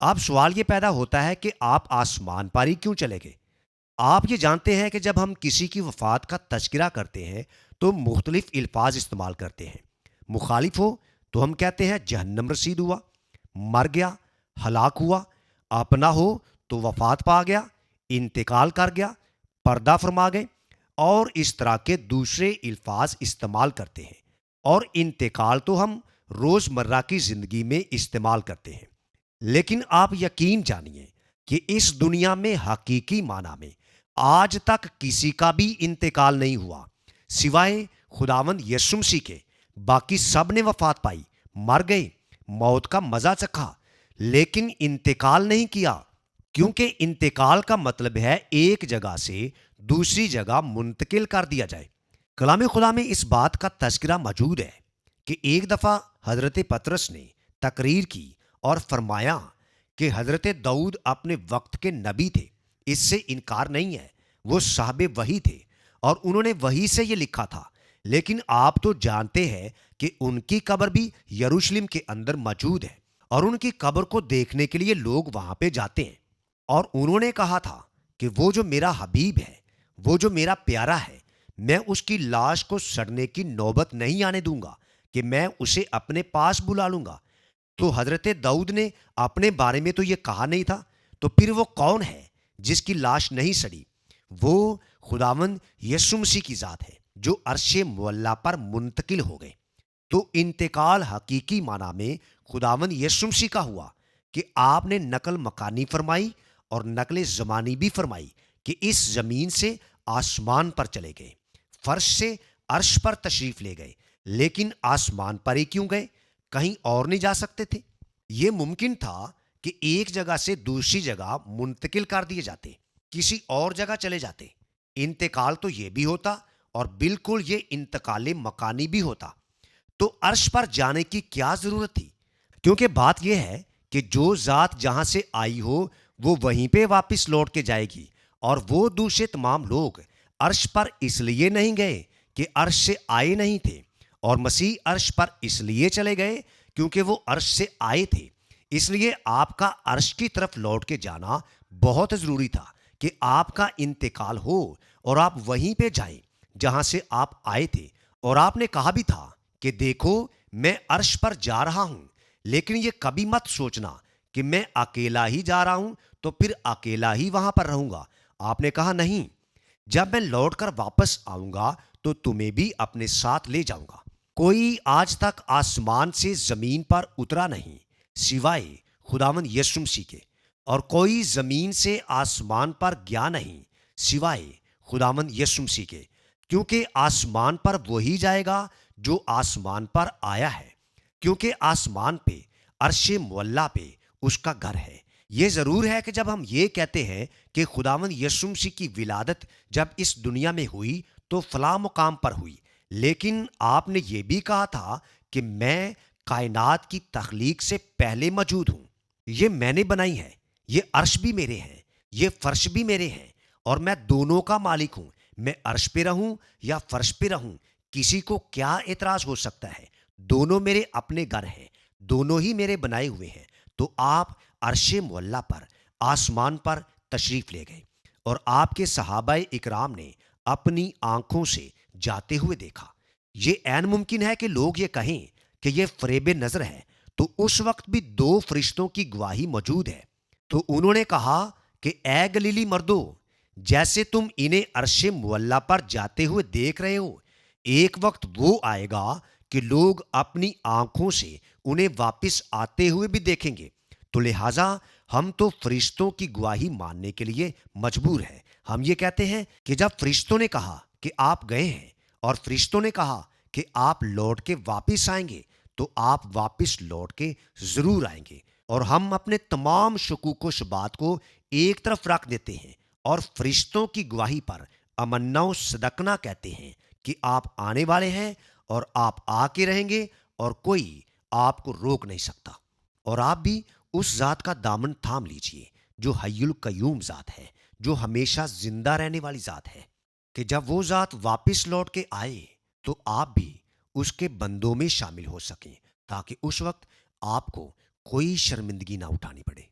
اب سوال یہ پیدا ہوتا ہے کہ آپ آسمان پر ہی کیوں چلے گئے؟ آپ یہ جانتے ہیں کہ جب ہم کسی کی وفات کا تذکرہ کرتے ہیں تو مختلف الفاظ استعمال کرتے ہیں۔ مخالف ہو تو ہم کہتے ہیں جہنم رسید ہوا، مر گیا، ہلاک ہوا۔ اپنا ہو تو وفات پا گیا، انتقال کر گیا، پردہ فرما گئے، اور اس طرح کے دوسرے الفاظ استعمال کرتے ہیں۔ اور انتقال تو ہم روزمرہ کی زندگی میں استعمال کرتے ہیں، لیکن آپ یقین جانیے کہ اس دنیا میں حقیقی معنی میں آج تک کسی کا بھی انتقال نہیں ہوا سوائے خداوند یسوع مسیح کے۔ باقی سب نے وفات پائی، مر گئے، موت کا مزہ چکھا، لیکن انتقال نہیں کیا، کیونکہ انتقال کا مطلب ہے ایک جگہ سے دوسری جگہ منتقل کر دیا جائے۔ کلام خدا میں اس بات کا تذکرہ موجود ہے کہ ایک دفعہ حضرت پطرس نے تقریر کی اور فرمایا کہ حضرت داؤد اپنے وقت کے نبی تھے، اس سے انکار نہیں ہے، وہ صاحب وحی تھے اور انہوں نے وحی سے یہ لکھا تھا، لیکن آپ تو جانتے ہیں کہ ان کی قبر بھی یروشلم کے اندر موجود ہے اور ان کی قبر کو دیکھنے کے لیے لوگ وہاں پہ جاتے ہیں۔ اور انہوں نے کہا تھا کہ وہ جو میرا حبیب ہے، وہ جو میرا پیارا ہے، میں اس کی لاش کو سڑنے کی نوبت نہیں آنے دوں گا کہ میں اسے اپنے پاس بلا لوں گا۔ تو حضرت داؤد نے اپنے بارے میں تو یہ کہا نہیں تھا، تو پھر وہ کون ہے جس کی لاش نہیں سڑی؟ وہ خداوند یسوع مسیح کی ذات ہے جو عرش معلیٰ پر منتقل ہو گئے۔ تو انتقال حقیقی معنی میں خداوند یسوع مسیح کا ہوا کہ آپ نے نقل مکانی فرمائی اور نقل زمانی بھی فرمائی کہ اس زمین سے آسمان پر چلے گئے، فرش سے عرش پر تشریف لے گئے، لیکن آسمان پر ہی کیوں گئے؟ کہیں اور نہیں جا سکتے تھے؟ یہ ممکن تھا کہ ایک جگہ سے دوسری جگہ منتقل کر دیے جاتے، کسی اور جگہ چلے جاتے۔ انتقال تو یہ بھی ہوتا اور بالکل یہ انتقال مکانی بھی ہوتا۔ تو عرش پر جانے کی کیا ضرورت تھی؟ کیونکہ بات یہ ہے کہ جو ذات جہاں سے آئی ہو وہ وہیں پہ واپس لوٹ کے جائے گی، اور وہ دوسرے تمام لوگ عرش پر اس لیے نہیں گئے کہ عرش سے آئے نہیں تھے، اور مسیح عرش پر اس لیے چلے گئے کیونکہ وہ عرش سے آئے تھے۔ اس لیے آپ کا عرش کی طرف لوٹ کے جانا بہت ضروری تھا کہ آپ کا انتقال ہو اور آپ وہیں پہ جائیں جہاں سے آپ آئے تھے۔ اور آپ نے کہا بھی تھا کہ دیکھو میں عرش پر جا رہا ہوں، لیکن یہ کبھی مت سوچنا کہ میں اکیلا ہی جا رہا ہوں تو پھر اکیلا ہی وہاں پر رہوں گا۔ آپ نے کہا نہیں، جب میں لوٹ کر واپس آؤں گا تو تمہیں بھی اپنے ساتھ لے جاؤں گا۔ کوئی آج تک آسمان سے زمین پر اترا نہیں سوائے خداوند یسوع مسیح کے، اور کوئی زمین سے آسمان پر گیا نہیں سوائے خداوند یسوع مسیح کے، کیونکہ آسمان پر وہی جائے گا جو آسمان پر آیا ہے، کیونکہ آسمان پہ عرش معلیٰ پہ اس کا گھر ہے۔ یہ ضرور ہے کہ جب ہم یہ کہتے ہیں کہ خداوند یسوع مسیح کی ولادت جب اس دنیا میں ہوئی تو فلاں مقام پر ہوئی، لیکن آپ نے یہ بھی کہا تھا کہ میں کائنات کی تخلیق سے پہلے موجود ہوں، یہ میں نے بنائی ہے، یہ عرش بھی میرے ہیں، یہ فرش بھی میرے ہیں، اور میں دونوں کا مالک ہوں۔ میں عرش پہ رہوں یا فرش پہ رہوں، کسی کو کیا اعتراض ہو سکتا ہے؟ دونوں میرے اپنے گھر ہیں، دونوں ہی میرے بنائے ہوئے ہیں۔ تو آپ عرش معلیٰ پر آسمان پر تشریف لے گئے، اور آپ کے صحابہ اکرام نے اپنی آنکھوں سے جاتے ہوئے دیکھا۔ یہ عین ممکن ہے کہ لوگ یہ کہیں کہ یہ فریب نظر ہے، تو اس وقت بھی دو فرشتوں کی گواہی موجود ہے۔ تو انہوں نے کہا کہ اے گلیلی مردو، جیسے تم انہیں عرش معلیٰ پر جاتے ہوئے دیکھ رہے ہو، ایک وقت وہ آئے گا کہ لوگ اپنی آنکھوں سے انہیں واپس آتے ہوئے بھی دیکھیں گے۔ تو لہٰذا ہم تو فرشتوں کی گواہی ماننے کے لیے مجبور ہیں۔ ہم یہ کہتے ہیں کہ جب فرشتوں نے کہا کہ آپ گئے ہیں اور فرشتوں نے کہا کہ آپ لوٹ کے واپس آئیں گے، تو آپ واپس لوٹ کے ضرور آئیں گے، اور ہم اپنے تمام شکوک و شبہات کو ایک طرف رکھ دیتے ہیں اور فرشتوں کی گواہی پر امنا و صدقنا کہتے ہیں کہ آپ آنے والے ہیں اور آپ آ کے رہیں گے، اور کوئی آپ کو روک نہیں سکتا۔ اور آپ بھی اس ذات کا دامن تھام لیجئے جو حی القیوم ذات ہے، جو ہمیشہ زندہ رہنے والی ذات ہے، کہ جب وہ ذات واپس لوٹ کے آئے تو آپ بھی اس کے بندوں میں شامل ہو سکیں، تاکہ اس وقت آپ کو کوئی شرمندگی نہ اٹھانی پڑے۔